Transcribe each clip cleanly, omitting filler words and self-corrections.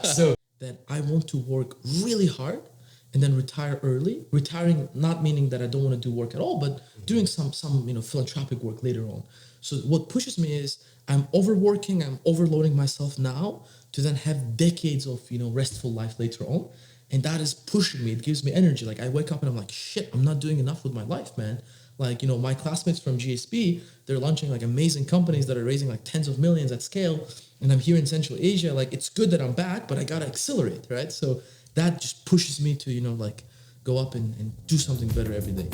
So that I want to work really hard and then retire early. Retiring not meaning that I don't want to do work at all, but doing some philanthropic work later on. So what pushes me is I'm overworking, I'm overloading myself now to then have decades of restful life later on. And that is pushing me. It gives me energy. Like I wake up and I'm like, shit, I'm not doing enough with my life, man. Like, my classmates from GSB, they're launching like amazing companies that are raising like tens of millions at scale. And I'm here in Central Asia. Like, it's good that I'm back, but I got to accelerate, right? So that just pushes me to, go up and do something better every day.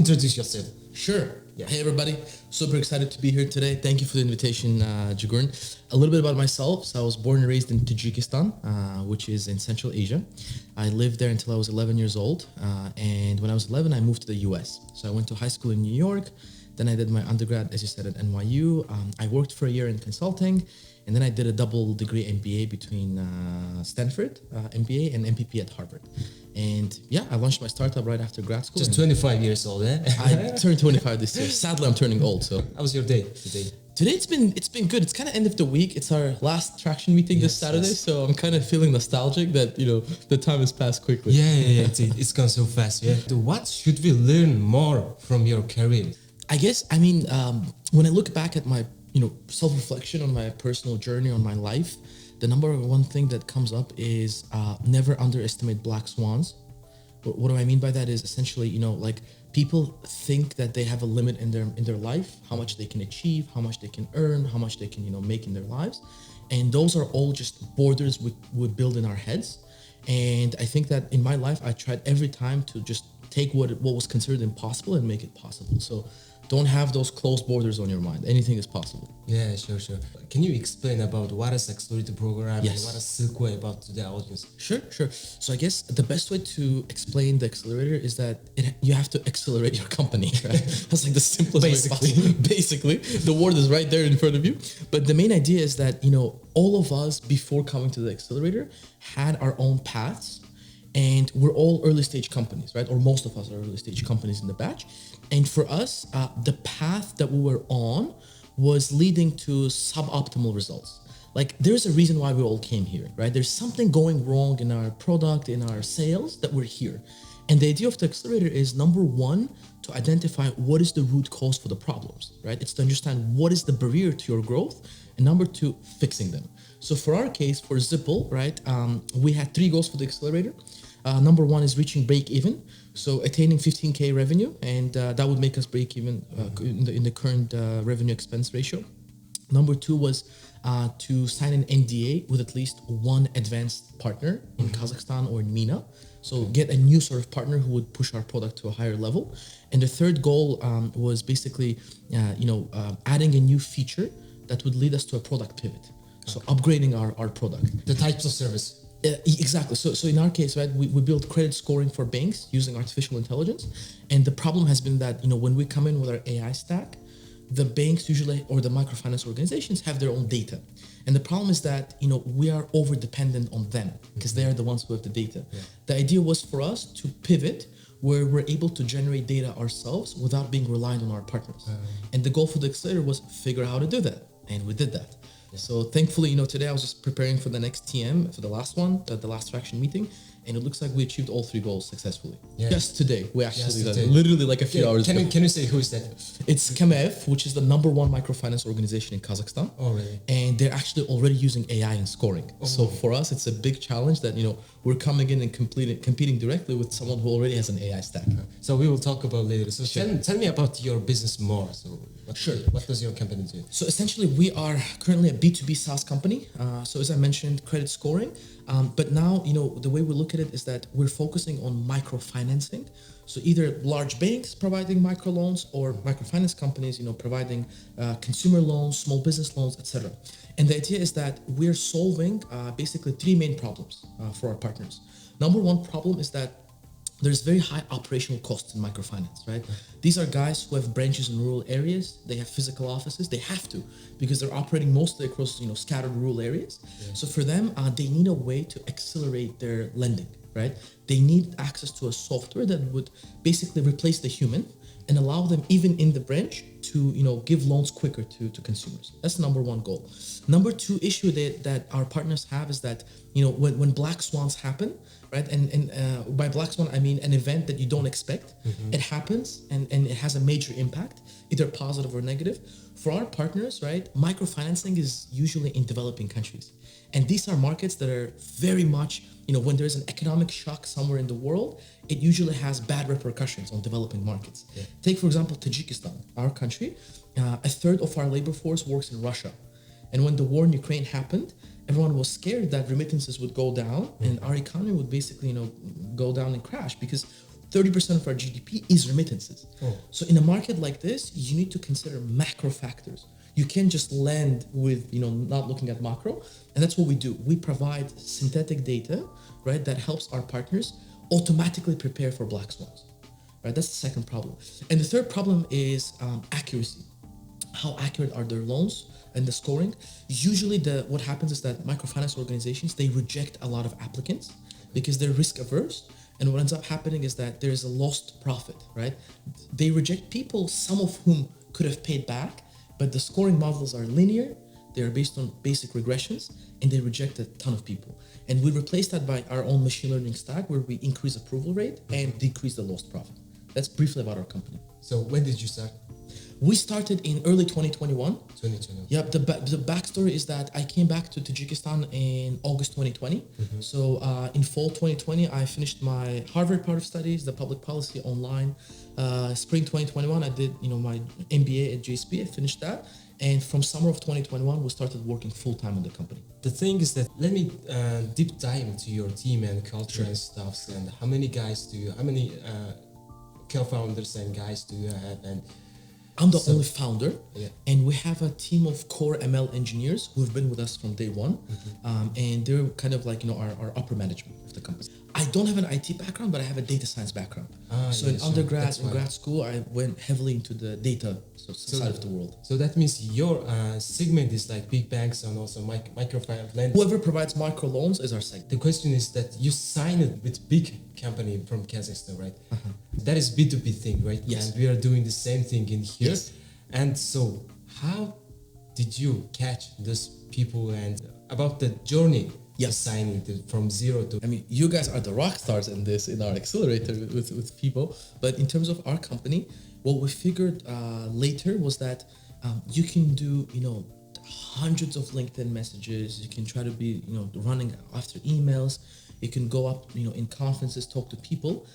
introduce yourself. Sure. Yeah. Hey, everybody. Super excited to be here today. Thank you for the invitation, Jagurn. A little bit about myself. So I was born and raised in Tajikistan, which is in Central Asia. I lived there until I was 11 years old. And when I was 11, I moved to the US. So I went to high school in New York. Then I did my undergrad, as you said, at NYU. I worked for a year in consulting. And then I did a double degree MBA between Stanford MBA and MPP at Harvard. And yeah, I launched my startup right after grad school. Just 25 years old, eh? I turned 25 this year. Sadly, I'm turning old. So how was your day today? Today it's been good. It's kind of end of the week. It's our last traction meeting this Saturday, so I'm kind of feeling nostalgic that the time has passed quickly. Yeah. It's gone so fast. Yeah. So what should we learn more from your career? I guess when I look back at my self-reflection on my personal journey, on my life, the number one thing that comes up is never underestimate black swans. What do I mean by that is essentially, like people think that they have a limit in their life, how much they can achieve, how much they can earn, how much they can, make in their lives. And those are all just borders we build in our heads. And I think that in my life, I tried every time to just take what was considered impossible and make it possible. So don't have those closed borders on your mind. Anything is possible. Yeah, sure. Can you explain about what is Accelerator program Yes. and what is Zypl.ai about to the audience? Sure. So I guess the best way to explain the accelerator is that you have to accelerate your company, right? That's like the simplest way possible. Basically, the word is right there in front of you. But the main idea is that, all of us before coming to the accelerator had our own paths. And we're all early stage companies, right? Or most of us are early stage companies in the batch. And for us, the path that we were on was leading to suboptimal results. Like there's a reason why we all came here, right? There's something going wrong in our product, in our sales that we're here. And the idea of the accelerator is number one, to identify what is the root cause for the problems, right? It's to understand what is the barrier to your growth. And number two, fixing them. So for our case, for Zypl, right, we had 3 goals for the accelerator. Number one is reaching break even. So attaining 15K revenue, and that would make us break even in the current revenue expense ratio. Number 2 was to sign an NDA with at least one advanced partner in Kazakhstan or in MENA. So get a new sort of partner who would push our product to a higher level. And the third goal was basically, adding a new feature that would lead us to a product pivot. So upgrading our product. The types of service. Exactly. So in our case, right, we build credit scoring for banks using artificial intelligence. And the problem has been that, when we come in with our AI stack, the banks usually, or the microfinance organizations, have their own data. And the problem is that, we are over dependent on them because they are the ones who have the data. Yeah. The idea was for us to pivot where we're able to generate data ourselves without being reliant on our partners. And the goal for the accelerator was figure out how to do that. And we did that. So thankfully, today I was just preparing for the next TM, for the last one, the last traction meeting, and it looks like we achieved all 3 goals successfully. Yeah. Just today, we actually did it, literally like a few hours ago. Can you say who is that? It's KMF, which is the number 1 microfinance organization in Kazakhstan. Oh, really? And they're actually already using AI in scoring. Oh. So for us, it's a big challenge that, we're coming in and competing directly with someone who already has an AI stack. So we will talk about later. So tell me about your business more. So What does your company do? So essentially, we are currently a B2B SaaS company. So as I mentioned, credit scoring. But now, the way we look at it is that we're focusing on microfinancing. So either large banks providing microloans or microfinance companies, providing consumer loans, small business loans, etc. And the idea is that we're solving basically three main problems for our partners. Number one problem is that there's very high operational costs in microfinance, right? These are guys who have branches in rural areas. They have physical offices. They have to because they're operating mostly across, scattered rural areas. Yeah. So for them, they need a way to accelerate their lending, right? They need access to a software that would basically replace the human and allow them, even in the branch, to give loans quicker to consumers. That's the number one goal. Number two issue that our partners have is that when black swans happen, right? And by black swan I mean an event that you don't expect. It happens and it has a major impact, either positive or negative. For our partners, right, microfinancing is usually in developing countries, and these are markets that are very much when there's an economic shock somewhere in the world, it usually has bad repercussions on developing markets. Yeah. Take, for example, Tajikistan, our country. A third of our labor force works in Russia. And when the war in Ukraine happened, everyone was scared that remittances would go down and our economy would basically, go down and crash because 30% of our GDP is remittances. Oh. So in a market like this, you need to consider macro factors. You can't just lend with, not looking at macro. And that's what we do. We provide synthetic data, right, that helps our partners automatically prepare for black swans, right? That's the second problem. And the third problem is accuracy. How accurate are their loans and the scoring? Usually what happens is that microfinance organizations, they reject a lot of applicants because they're risk averse. And what ends up happening is that there's a lost profit, right? They reject people, some of whom could have paid back, but the scoring models are linear, they are based on basic regressions, and they reject a ton of people. And we replace that by our own machine learning stack where we increase approval rate and decrease the lost profit. That's briefly about our company. So when did you start? We started in early 2021. 2021. Yep. The backstory is that I came back to Tajikistan in August 2020. So in fall 2020, I finished my Harvard part of studies, the public policy online. Spring 2021, I did my MBA at JSP. I finished that, and from summer of 2021, we started working full time on the company. The thing is that let me deep dive into your team and culture and stuff. And how many co-founders and guys do you have? And I'm the only founder, and we have a team of core ML engineers who have been with us from day one, and they're kind of like our upper management of the company. I don't have an IT background, but I have a data science background. In undergrad and grad school, I went heavily into the data side of the world. So that means your segment is like big banks and also microfinance lending. Whoever provides micro loans is our segment. The question is that you sign it with big company from Kazakhstan, right? That is B2B thing, right? Yes. And we are doing the same thing in here. Yes. And so how did you catch those people and about the journey? Yes. Signing from zero to... I mean, you guys are the rock stars in our accelerator with people. But in terms of our company, what we figured later was that you can do, hundreds of LinkedIn messages. You can try to be, running after emails. You can go up, in conferences, talk to people.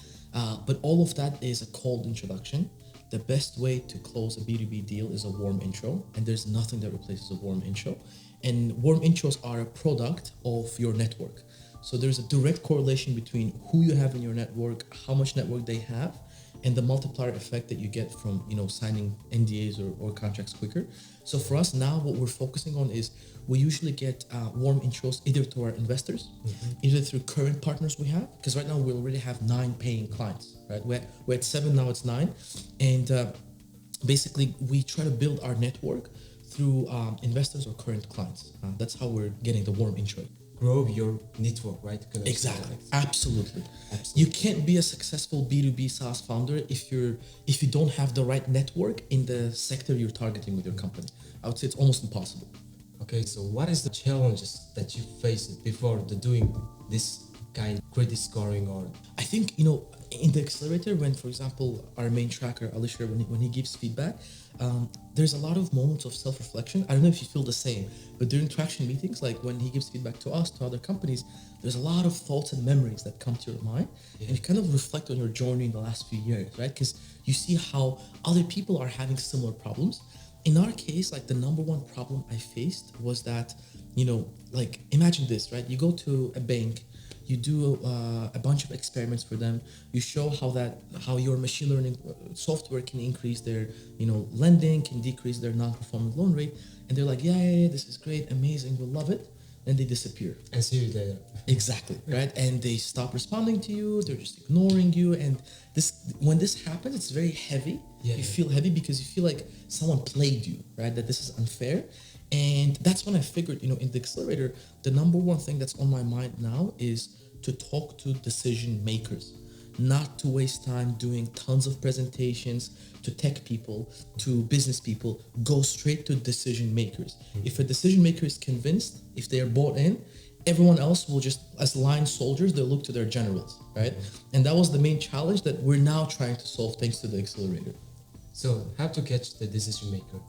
But all of that is a cold introduction. The best way to close a B2B deal is a warm intro. And there's nothing that replaces a warm intro. And warm intros are a product of your network. So there's a direct correlation between who you have in your network, how much network they have, and the multiplier effect that you get from signing NDAs or contracts quicker. So for us now, what we're focusing on is we usually get warm intros either to our investors, either through current partners we have, because right now we already have 9 paying clients, right? We're at 7, now it's 9. And basically we try to build our network through investors or current clients. That's how we're getting the warm intro. Grow your network, right? Exactly. Absolutely. You can't be a successful B2B SaaS founder if you don't have the right network in the sector you're targeting with your company. I would say it's almost impossible. Okay, so what is the challenges that you faced before doing this kind of credit scoring? Or I think in the accelerator, when, for example, our main tracker, Alisher, when he gives feedback, there's a lot of moments of self-reflection. I don't know if you feel the same, but during traction meetings, like when he gives feedback to us, to other companies, there's a lot of thoughts and memories that come to your mind. And you kind of reflect on your journey in the last few years, right? Because you see how other people are having similar problems. In our case, like the number one problem I faced was that, like imagine this, right? You go to a bank, you do a bunch of experiments for them. You show how your machine learning software can increase their, lending, can decrease their non-performing loan rate, and they're like, yeah, this is great, amazing, we'll love it, and they disappear. And see you later. Exactly, right? And they stop responding to you. They're just ignoring you, and when this happens, it's very heavy. You feel heavy because you feel like someone played you, right? That this is unfair. And that's when I figured, in the accelerator, the number one thing that's on my mind now is to talk to decision makers, not to waste time doing tons of presentations to tech people, to business people. Go straight to decision makers. If a decision maker is convinced, if they are bought in, everyone else will just, as line soldiers, they'll look to their generals, right? And that was the main challenge that we're now trying to solve thanks to the accelerator. So how to catch the decision maker?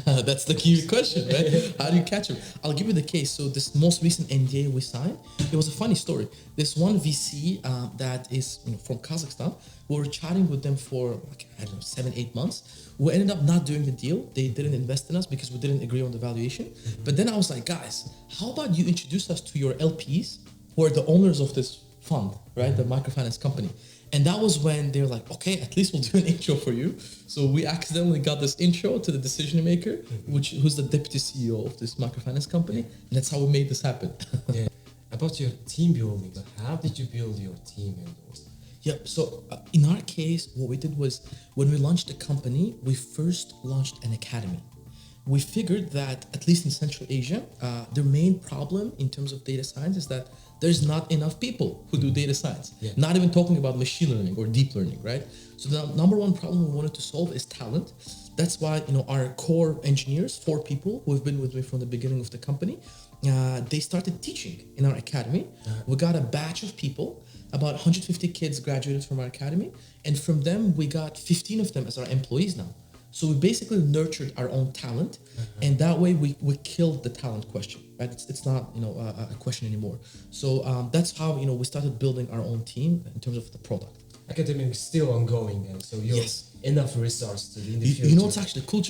That's the key question, right? How do you catch them? I'll give you the case. So this most recent NDA we signed, it was a funny story. This one VC that is from Kazakhstan, we were chatting with them for 7-8 months. We ended up not doing the deal. They didn't invest in us because we didn't agree on the valuation. But then I was like, guys, how about you introduce us to your LPs who are the owners of this fund, right? The microfinance company. And that was when they were like, okay, at least we'll do an intro for you. So we accidentally got this intro to the decision maker, who's the deputy CEO of this microfinance company. And that's how we made this happen. Yeah. About your team building, how did you build your team and those? Yeah, so in our case, what we did was when we launched the company, we first launched an academy. We figured that, at least in Central Asia, the main problem in terms of data science is that there's not enough people who do data science. Not even talking about machine learning or deep learning, right? So the number one problem we wanted to solve is talent. That's why, our core engineers, 4 people who have been with me from the beginning of the company, they started teaching in our academy. We got a batch of people, about 150 kids graduated from our academy. And from them, we got 15 of them as our employees now. So we basically nurtured our own talent, and that way we killed the talent question, right? It's not a question anymore. So that's how we started building our own team in terms of the product. Academic is still ongoing, and so you have enough resources in the future. You know what's actually cool?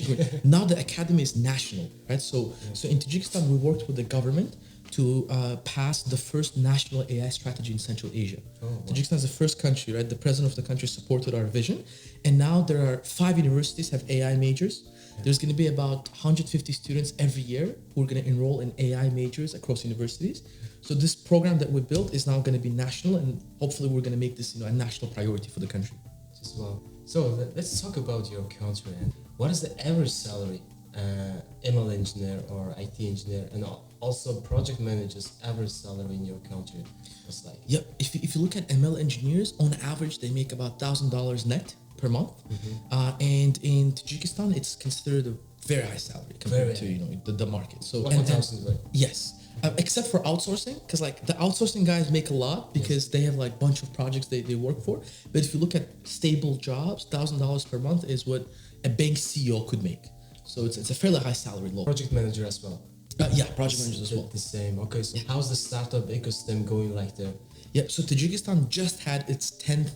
Now the academy is national, right? So in Tajikistan we worked with the government to pass the first national AI strategy in Central Asia. Tajikistan is the first country, right? The president of the country supported our vision. And now there are 5 universities have AI majors. There's going to be about 150 students every year who are going to enroll in AI majors across universities. So this program that we built is now going to be national, and hopefully we're going to make this a national priority for the country. As well. So let's talk about your country. And what is the average salary ML engineer or IT engineer, and also project managers average salary in your country? What's like? Yeah, if you look at ML engineers, on average they make about $1,000 net per month, and in Tajikistan it's considered a very high salary compared to the market. So 1,000, right? Yes. Except for outsourcing, because the outsourcing guys make a lot because they have bunch of projects they work for. But if you look at stable jobs, $1,000 per month is what a bank CEO could make. So it's a fairly high salary level. Project manager as well. Project managers as well. The same. Okay, so how's the startup ecosystem going like there? Yeah, so Tajikistan just had its 10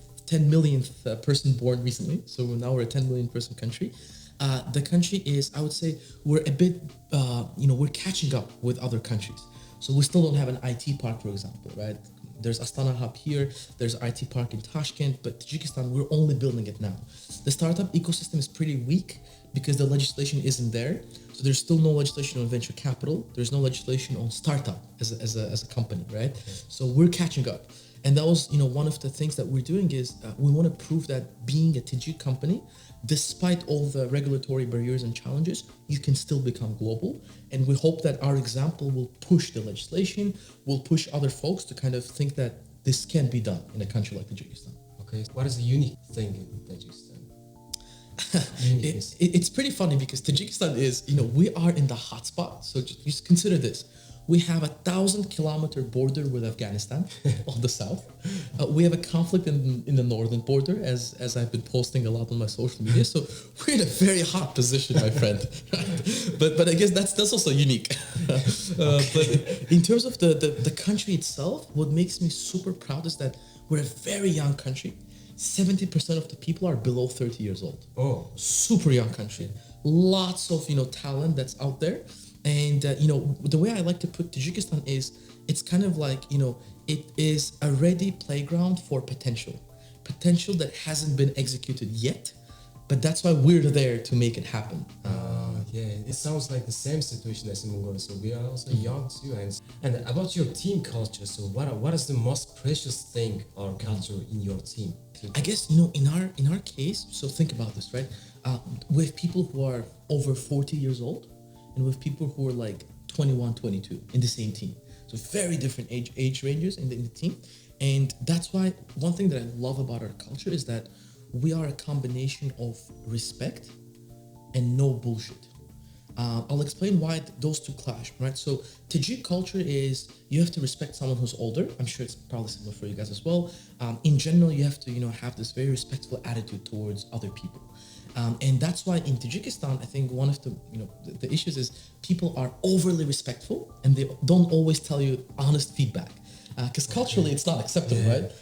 millionth person born recently. So now we're a 10 million person country. The country is, I would say, we're a bit, we're catching up with other countries. So we still don't have an IT park, for example, right? There's Astana Hub here, there's IT park in Tashkent, but Tajikistan, we're only building it now. The startup ecosystem is pretty weak because the legislation isn't there. So there's still no legislation on venture capital. There's no legislation on startup as a company, right? So we're catching up. And that was, one of the things that we're doing is we want to prove that being a Tajik company, despite all the regulatory barriers and challenges, you can still become global. And we hope that our example will push the legislation, will push other folks to kind of think that this can be done in a country like Tajikistan. Okay, what is the unique thing in Tajikistan? It's pretty funny because Tajikistan is, we are in the hotspot. So just consider this. We have 1,000-kilometer border with Afghanistan on the south. We have a conflict in the northern border, as I've been posting a lot on my social media. So we're in a very hot position, my friend. But I guess that's also unique. But in terms of the country itself, what makes me super proud is that we're a very young country. 70% of the people are below 30 years old. Oh, Super young country. Lots of talent that's out there. And the way I like to put Tajikistan is it's kind of like it is a ready playground for potential that hasn't been executed yet, but that's why we're there to make it happen. yeah, it sounds like the same situation as in Mongolia. So we are also young too. And about your team culture, so what is the most precious thing or culture in your team? I guess in our case, so think about this, right? With people who are over 40 years old, and with people who are like 21, 22 in the same team. So very different age ranges in the team. And that's why one thing that I love about our culture is that we are a combination of respect and no bullshit. I'll explain why those two clash, right? So Tajik culture is you have to respect someone who's older. I'm sure it's probably similar for you guys as well. In general, you have to have this very respectful attitude towards other people. And that's why in Tajikistan, I think one of the issues is people are overly respectful and they don't always tell you honest feedback because culturally it's not acceptable, right?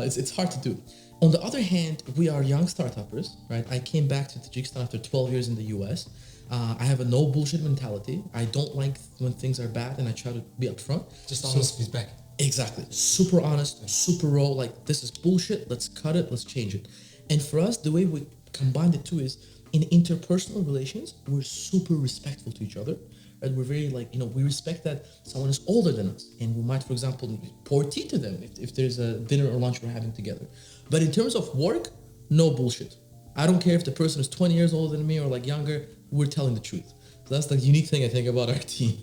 It's hard to do. On the other hand, we are young startuppers, right? I came back to Tajikistan after 12 years in the US. I have a no bullshit mentality. I don't like when things are bad and I try to be upfront. Just honest feedback. Exactly. Super honest, super raw, like this is bullshit, let's cut it, let's change it. And for us, the way we combine the two is in interpersonal relations, we're super respectful to each other. Right? We're very we respect that someone is older than us. And we might, for example, pour tea to them if there's a dinner or lunch we're having together. But in terms of work, no bullshit. I don't care if the person is 20 years older than me or like younger, we're telling the truth. So that's the unique thing I think about our team.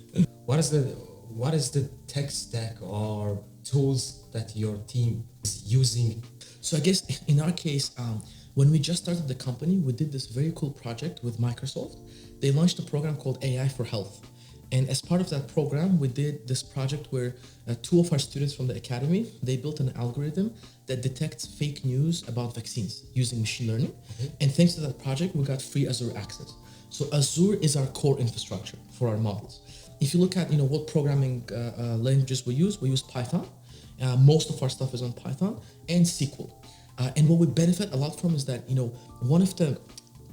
What is the tech stack or tools that your team is using? So I guess in our case, when we just started the company, we did this very cool project with Microsoft. They launched a program called AI for Health. And as part of that program, we did this project where two of our students from the academy, they built an algorithm that detects fake news about vaccines using machine learning. And thanks to that project, we got free Azure access. So Azure is our core infrastructure for our models. If you look at what programming languages we use Python. Most of our stuff is on Python and SQL. And what we benefit a lot from is that one of the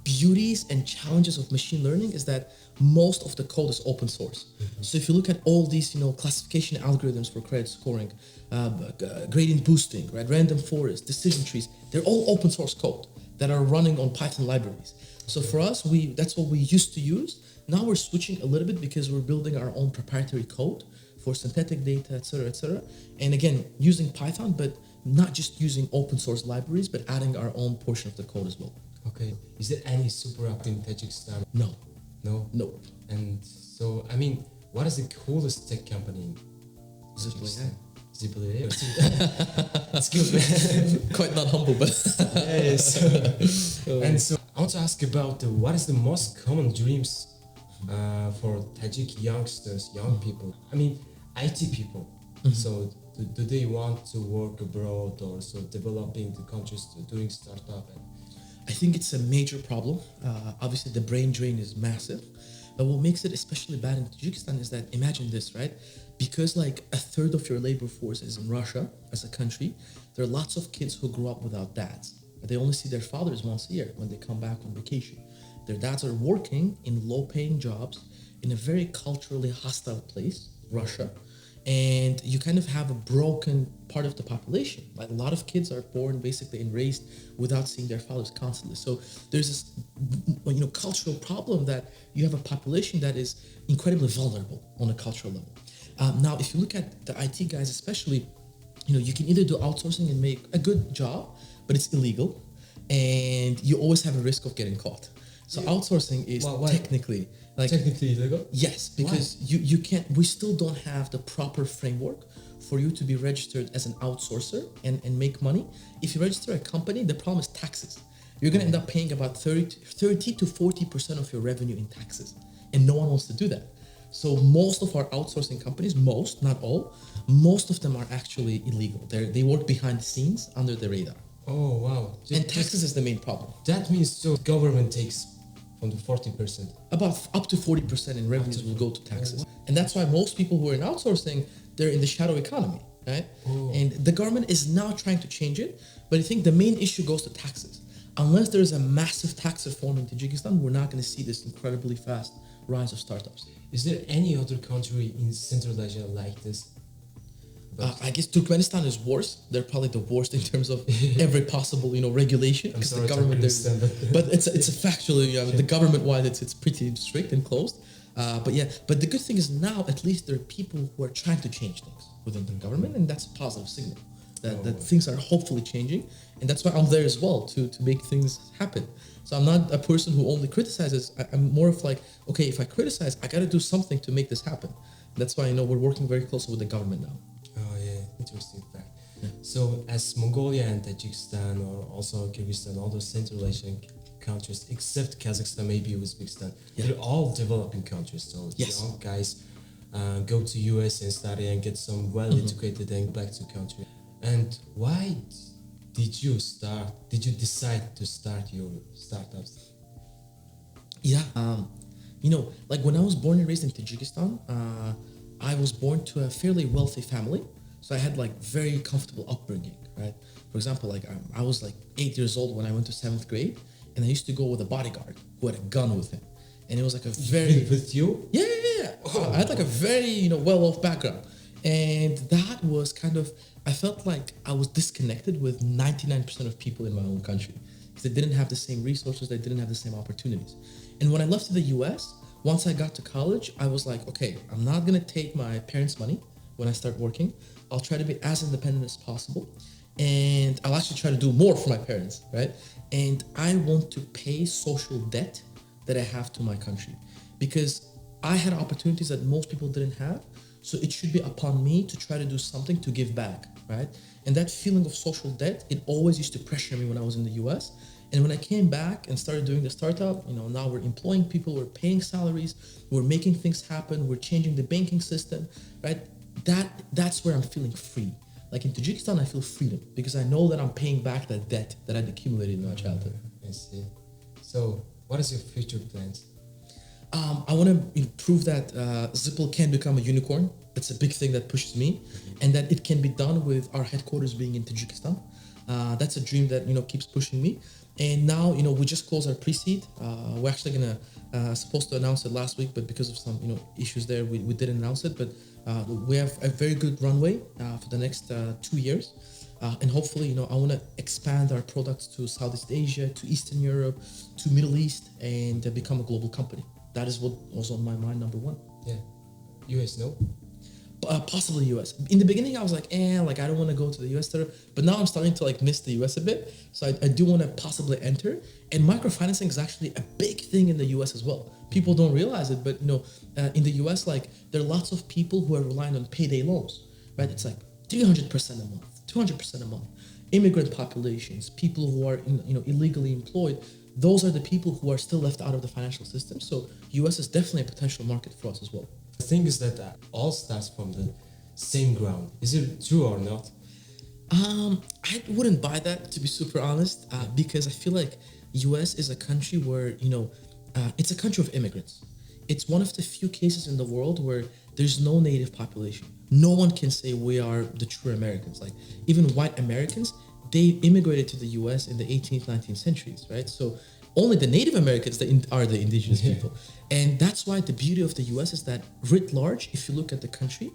beauties and challenges of machine learning is that most of the code is open source. So if you look at all these classification algorithms for credit scoring, gradient boosting, right, random forest, decision trees, they're all open source code that are running on Python libraries. So for us, that's what we used to use. Now we're switching a little bit because we're building our own proprietary code for synthetic data, etc., etc. And again, using Python, but not just using open source libraries, but adding our own portion of the code as well. Okay. Is there any super app in Tajikistan? No. No. And so, what is the coolest tech company in Zypl.ai. Zypl.ai. Excuse me. Quite not humble, but yes. And so I want to ask about what is the most common dreams for Tajik youngsters, young people? IT people. So do they want to work abroad or so developing the countries, doing startup? I think it's a major problem. Obviously, the brain drain is massive. But what makes it especially bad in Tajikistan is that, imagine this, right? Because like a third of your labor force is in Russia as a country, there are lots of kids who grew up without dads. They only see their fathers once a year when they come back on vacation. Their dads are working in low-paying jobs in a very culturally hostile place, Russia. And you kind of have a broken part of the population. Like a lot of kids are born basically and raised without seeing their fathers constantly. So there's this, cultural problem that you have a population that is incredibly vulnerable on a cultural level. Now, if you look at the IT guys, especially, you can either do outsourcing and make a good job, but it's illegal, and you always have a risk of getting caught. So outsourcing is technically illegal? Yes, because you can't. We still don't have the proper framework for you to be registered as an outsourcer and make money. If you register a company, the problem is taxes. You're going to end up paying about 30 to 40% of your revenue in taxes, and no one wants to do that. So most of our outsourcing companies, most, not all, most of them are actually illegal. They work behind the scenes under the radar. Oh wow! And taxes is the main problem. That means so government takes from the 40%. About up to 40% in revenues will go to taxes. And that's why most people who are in outsourcing, they're in the shadow economy, right? Oh. And the government is now trying to change it, but I think the main issue goes to taxes. Unless there's a massive tax reform in Tajikistan, we're not going to see this incredibly fast rise of startups. Is there any other country in Central Asia like this? I guess Turkmenistan is worse. They're probably the worst in terms of every possible, regulation. I'm Because sorry the government, but it's a factually, the government-wide, it's pretty strict and closed. But the good thing is now at least there are people who are trying to change things within the government, and that's a positive signal that things are hopefully changing, and that's why I'm there as well to make things happen. So I'm not a person who only criticizes. I'm more of like, okay, if I criticize, I got to do something to make this happen. That's why we're working very closely with the government now. Oh yeah, interesting fact. Yeah. So as Mongolia and Tajikistan, or also Kyrgyzstan, all those Central Asian countries, except Kazakhstan, maybe Uzbekistan, they're all developing countries. So young guys go to US and study and get some well-educated and back to country. And why did you decide to start your startups? Yeah, like when I was born and raised in Tajikistan, I was born to a fairly wealthy family. So I had like very comfortable upbringing, right? For example, like I was like 8 years old when I went to 7th grade, and I used to go with a bodyguard who had a gun with him. And it was like a very... With you? Yeah. Oh. I had like a very, well-off background. And that was kind of... I felt like I was disconnected with 99% of people in my own country. Because they didn't have the same resources, they didn't have the same opportunities. And when I left to the US, once I got to college, I was like, okay, I'm not going to take my parents' money when I start working. I'll try to be as independent as possible. And I'll actually try to do more for my parents, right? And I want to pay social debt that I have to my country. Because I had opportunities that most people didn't have. So it should be upon me to try to do something to give back, right? And that feeling of social debt, it always used to pressure me when I was in the US. And when I came back and started doing the startup, now we're employing people, we're paying salaries, we're making things happen, we're changing the banking system, right? That's where I'm feeling free. Like in Tajikistan, I feel freedom because I know that I'm paying back that debt that I'd accumulated in my childhood. I see. So what is your future plans? I want to prove that Zypl can become a unicorn. That's a big thing that pushes me, and that it can be done with our headquarters being in Tajikistan. That's a dream that keeps pushing me. And now we just closed our pre-seed. We're actually supposed to announce it last week, but because of some issues there, we didn't announce it. But we have a very good runway for the next 2 years. And hopefully, I want to expand our products to Southeast Asia, to Eastern Europe, to Middle East, and become a global company. That is what was on my mind, number one. Yeah. US, no? Possibly US. In the beginning, I was like, I don't want to go to the US startup. But now I'm starting to miss the US a bit. So I do want to possibly enter. And microfinancing is actually a big thing in the US as well. People don't realize it, but in the US, there are lots of people who are relying on payday loans, right? It's like 300% a month, 200% a month. Immigrant populations, people who are illegally employed. Those are the people who are still left out of the financial system. So US is definitely a potential market for us as well. The thing is that all starts from the same ground. Is it true or not? I wouldn't buy that, to be super honest, because I feel like US is a country where, it's a country of immigrants. It's one of the few cases in the world where there's no native population. No one can say we are the true Americans. Like even white Americans, they immigrated to the US in the 18th, 19th centuries, right? So only the Native Americans are the indigenous people. And that's why the beauty of the US is that writ large, if you look at the country,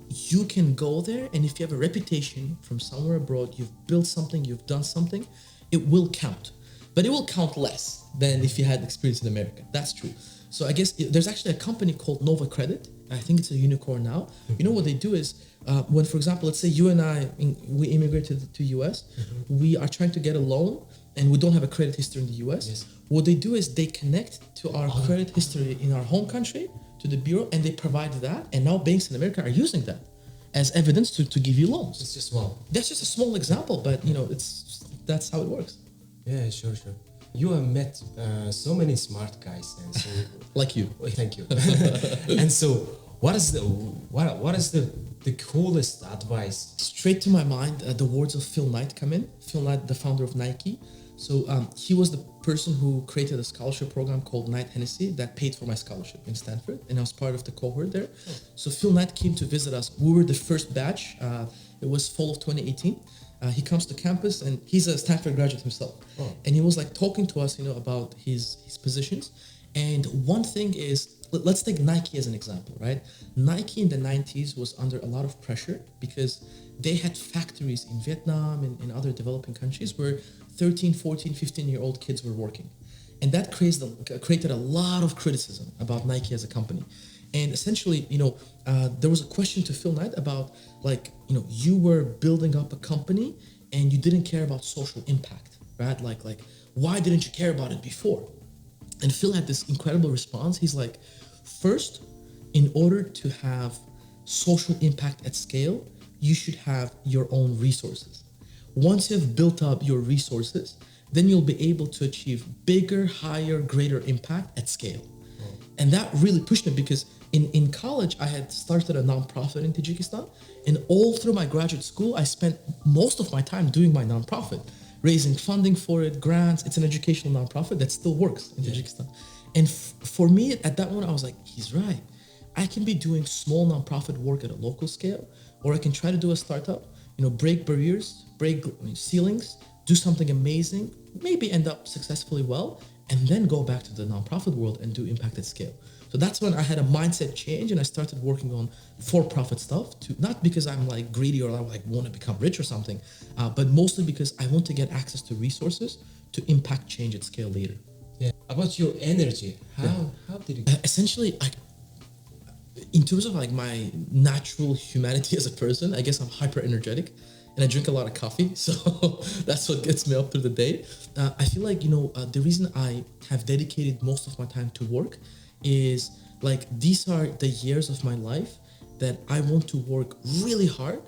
you can go there, and if you have a reputation from somewhere abroad, you've built something, you've done something, it will count. But it will count less than if you had experience in America. That's true. So I guess there's actually a company called Nova Credit. I think it's a unicorn now. What they do is, when, for example, let's say you and I, we immigrated to US, we are trying to get a loan, and we don't have a credit history in the US. Yes. What they do is they connect to our credit history in our home country, to the bureau, and they provide that. And now banks in America are using that as evidence to give you loans. It's just small. That's just a small example, but that's how it works. Yeah, sure. You have met so many smart guys, and so Like you. well, thank you. And so, what is the coolest advice? Straight to my mind, the words of Phil Knight come in. Phil Knight, the founder of Nike. So he was the person who created a scholarship program called Knight Hennessy that paid for my scholarship in Stanford, and I was part of the cohort there. So Phil Knight came to visit us. We were the first batch. It was fall of 2018. He comes to campus, and he's a Stanford graduate himself. Oh. And he was like talking to us, about his positions. And one thing is, let's take Nike as an example, right? Nike in the 90s was under a lot of pressure because they had factories in Vietnam and in other developing countries where 13, 14, 15-year-old kids were working. And that created a lot of criticism about Nike as a company. And essentially, there was a question to Phil Knight about, you were building up a company and you didn't care about social impact, right? Like, why didn't you care about it before? And Phil had this incredible response. He's like, first, in order to have social impact at scale, you should have your own resources. Once you've built up your resources, then you'll be able to achieve bigger, higher, greater impact at scale. And that really pushed me because in college, I had started a nonprofit in Tajikistan. And all through my graduate school, I spent most of my time doing my nonprofit, raising funding for it, grants. It's an educational nonprofit that still works in Tajikistan. And for me, at that moment, I was like, he's right. I can be doing small nonprofit work at a local scale, or I can try to do a startup, break barriers, break ceilings, do something amazing, maybe end up successfully well, and then go back to the nonprofit world and do impact at scale. So that's when I had a mindset change and I started working on for-profit stuff, not because I'm like greedy or I want to become rich or something, but mostly because I want to get access to resources to impact change at scale later. Yeah. About your energy, how did you? Essentially, in terms of my natural humanity as a person, I guess I'm hyper energetic and I drink a lot of coffee. So that's what gets me up through the day. I feel like, the reason I have dedicated most of my time to work is these are the years of my life that I want to work really hard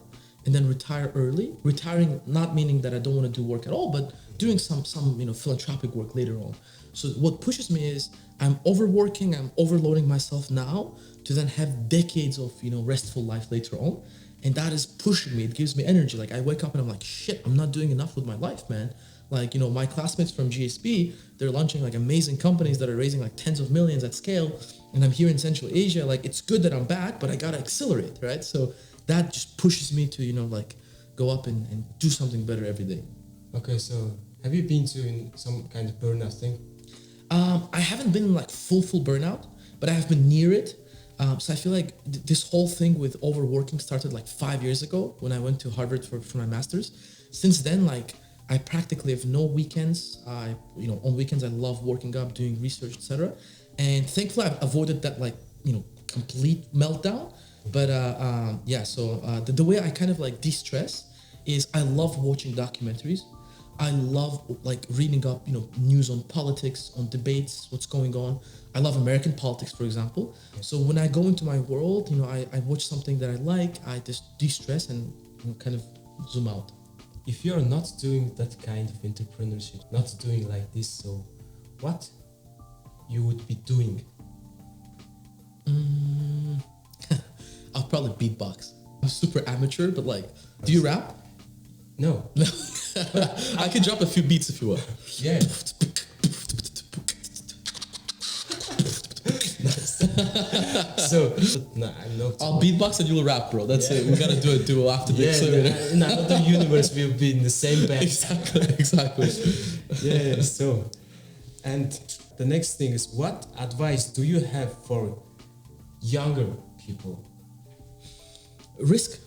and then retire early. Retiring, not meaning that I don't want to do work at all, but doing some philanthropic work later on. So what pushes me is I'm overworking, I'm overloading myself now to then have decades of, restful life later on. And that is pushing me. It gives me energy. I wake up and I'm like, shit, I'm not doing enough with my life, man. My classmates from GSB, they're launching amazing companies that are raising tens of millions at scale. And I'm here in Central Asia. It's good that I'm back, but I got to accelerate, right? So that just pushes me to, go up and do something better every day. Okay, so have you been to some kind of burnout thing? I haven't been in full burnout, but I have been near it. So I feel like this whole thing with overworking started 5 years ago when I went to Harvard for my master's. Since then, I practically have no weekends. On weekends I love working up, doing research, etc. And thankfully I've avoided that complete meltdown. But the way I kind of de-stress is I love watching documentaries. I love reading up, news on politics, on debates, what's going on. I love American politics, for example. So when I go into my world, I watch something that I like, I just de-stress and kind of zoom out. If you're not doing that kind of entrepreneurship, not doing like this, so what you would be doing? I'll probably beatbox. I'm super amateur, but do you rap? No. I can drop a few beats if you will. Yeah. So, no, I'm not. I'll beatbox and you'll rap, bro. That's it. We gotta do a duo after the accelerator. In another universe, we'll be in the same band. Exactly. Yeah. So, and the next thing is, what advice do you have for younger people? Risk.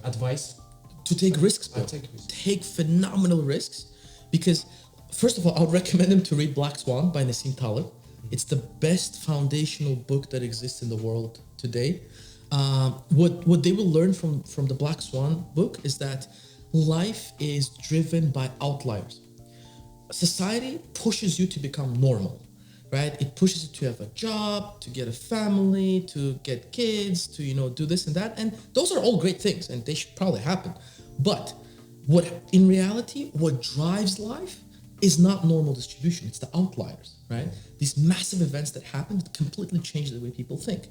Advice. To take risks, bro. Take phenomenal risks, because first of all, I would recommend them to read Black Swan by Nassim Taleb. It's the best foundational book that exists in the world today. What they will learn from the Black Swan book is that life is driven by outliers. Society pushes you to become normal, right? It pushes you to have a job, to get a family, to get kids, to do this and that, and those are all great things, and they should probably happen. But what in reality, what drives life is not normal distribution. It's the outliers, right? These massive events that happen completely change the way people think.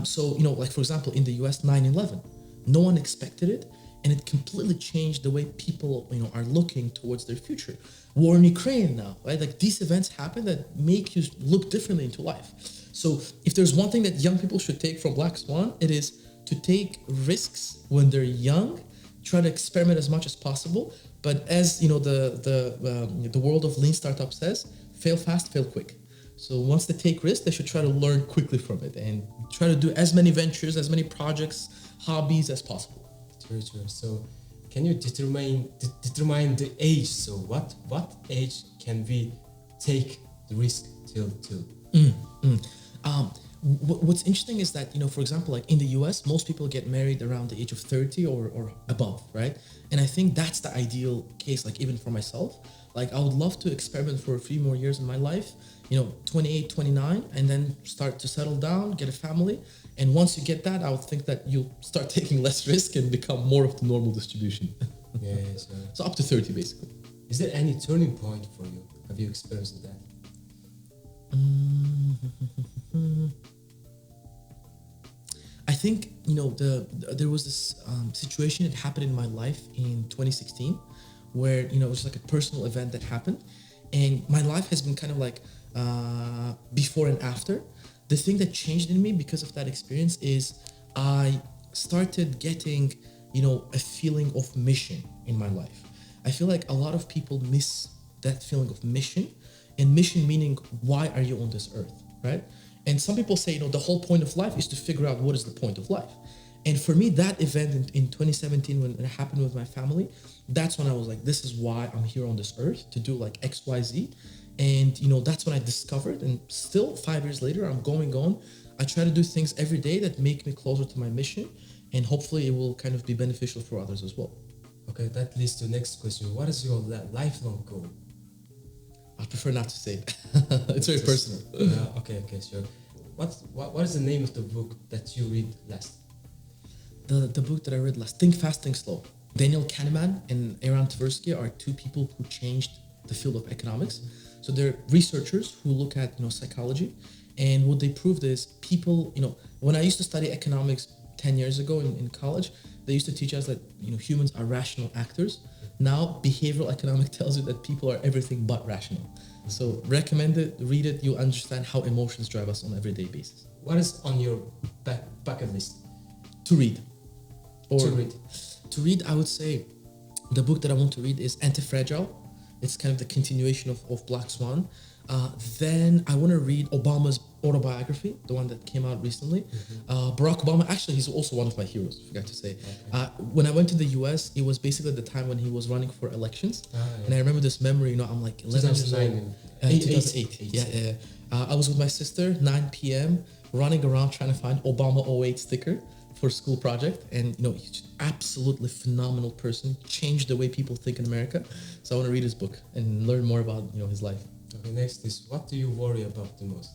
So, like for example, in the US, 9/11, no one expected it, and it completely changed the way people, are looking towards their future. War in Ukraine now, right? Like these events happen that make you look differently into life. So if there's one thing that young people should take from Black Swan, it is to take risks when they're young, try to experiment as much as possible. But as the world of lean startup says, fail fast, fail quick. So once they take risks, they should try to learn quickly from it and try to do as many ventures, as many projects, hobbies as possible. True. So can you determine the age? So what age can we take the risk till? What's interesting is that, for example, like in the US, most people get married around the age of 30 or above, right? And I think that's the ideal case, like even for myself. Like I would love to experiment for a few more years in my life, 28, 29, and then start to settle down, get a family. And once you get that, I would think that you'll start taking less risk and become more of the normal distribution. Yes. So up to 30, basically. Is there any turning point for you? Have you experienced that? I think, there was this situation that happened in my life in 2016 where, it was like a personal event that happened. And my life has been kind of like before and after. The thing that changed in me because of that experience is I started getting, a feeling of mission in my life. I feel like a lot of people miss that feeling of mission, and mission meaning, why are you on this earth, right? And some people say, the whole point of life is to figure out what is the point of life. And for me, that event in 2017, when it happened with my family, that's when I was like, this is why I'm here on this earth, to do like X, Y, Z. And, that's when I discovered, and still 5 years later, I'm going on. I try to do things every day that make me closer to my mission, and hopefully it will kind of be beneficial for others as well. Okay, that leads to the next question. What is your lifelong goal? I prefer not to say it. It's very personal. Okay, sure. What is the name of the book that you read last? The book that I read last, Think Fast, Think Slow. Daniel Kahneman and Aaron Tversky are two people who changed the field of economics. So they're researchers who look at psychology, and what they proved is people, when I used to study economics 10 years ago in college, they used to teach us that humans are rational actors. Now behavioral economics tells you that people are everything but rational. So recommend it, read it, you'll understand how emotions drive us on an everyday basis. What is on your bucket list? To read. To read, I would say the book that I want to read is Anti-Fragile. It's kind of the continuation of Black Swan. Then I want to read Obama's autobiography, the one that came out recently. Barack Obama, actually, he's also one of my heroes, I forgot to say. Okay. When I went to the US, it was basically the time when he was running for elections. And I remember this memory, I'm like 11 years old. 2008. Yeah. I was with my sister, 9 p.m., running around trying to find Obama 08 sticker for school project. And, he's absolutely phenomenal person, changed the way people think in America. So I want to read his book and learn more about, his life. Okay, next is, what do you worry about the most?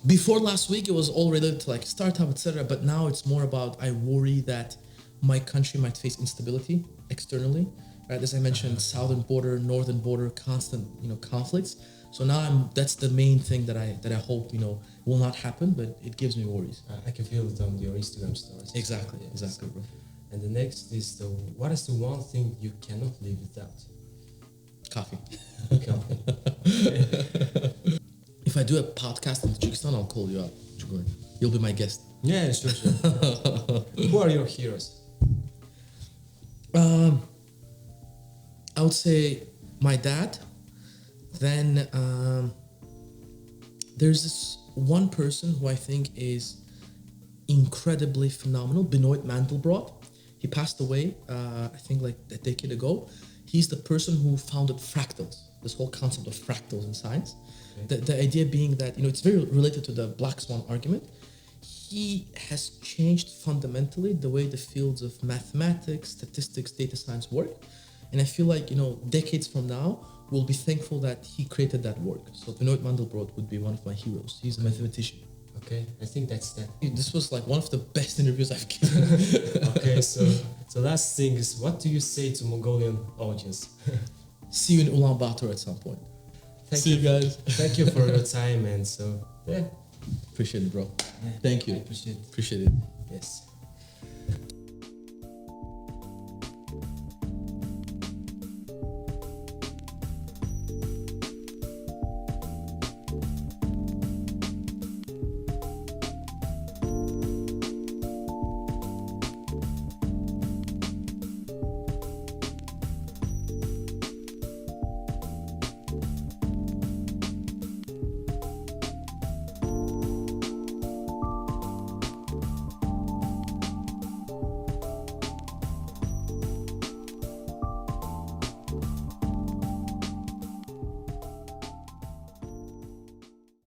Before last week, it was all related to like startup, etc. But now it's more about, I worry that my country might face instability externally, right? As I mentioned, southern border, northern border, constant, conflicts. So now that's the main thing that I hope, will not happen, but it gives me worries. I can feel it on your Instagram stories. Exactly, bro. And the next is, what is the one thing you cannot live without? Coffee. Coffee. If I do a podcast in Tajikistan, I'll call you up. You'll be my guest. Yeah, sure. Who are your heroes? I would say my dad. Then there's this one person who I think is incredibly phenomenal, Benoit Mandelbrot. He passed away, I think like a decade ago. He's the person who founded fractals, this whole concept of fractals in science. Okay. The idea being that, it's very related to the Black Swan argument. He has changed fundamentally the way the fields of mathematics, statistics, data science work. And I feel like, decades from now, we'll be thankful that he created that work. So Benoit Mandelbrot would be one of my heroes. He's a mathematician. Okay, I think that's that. This was like one of the best interviews I've given. Okay, so last thing is, what do you say to Mongolian audience? See you in Ulaanbaatar at some point. See you guys. Thank you for your time, and so yeah. Appreciate it, bro. Thank you. I appreciate it. Appreciate it. Yes.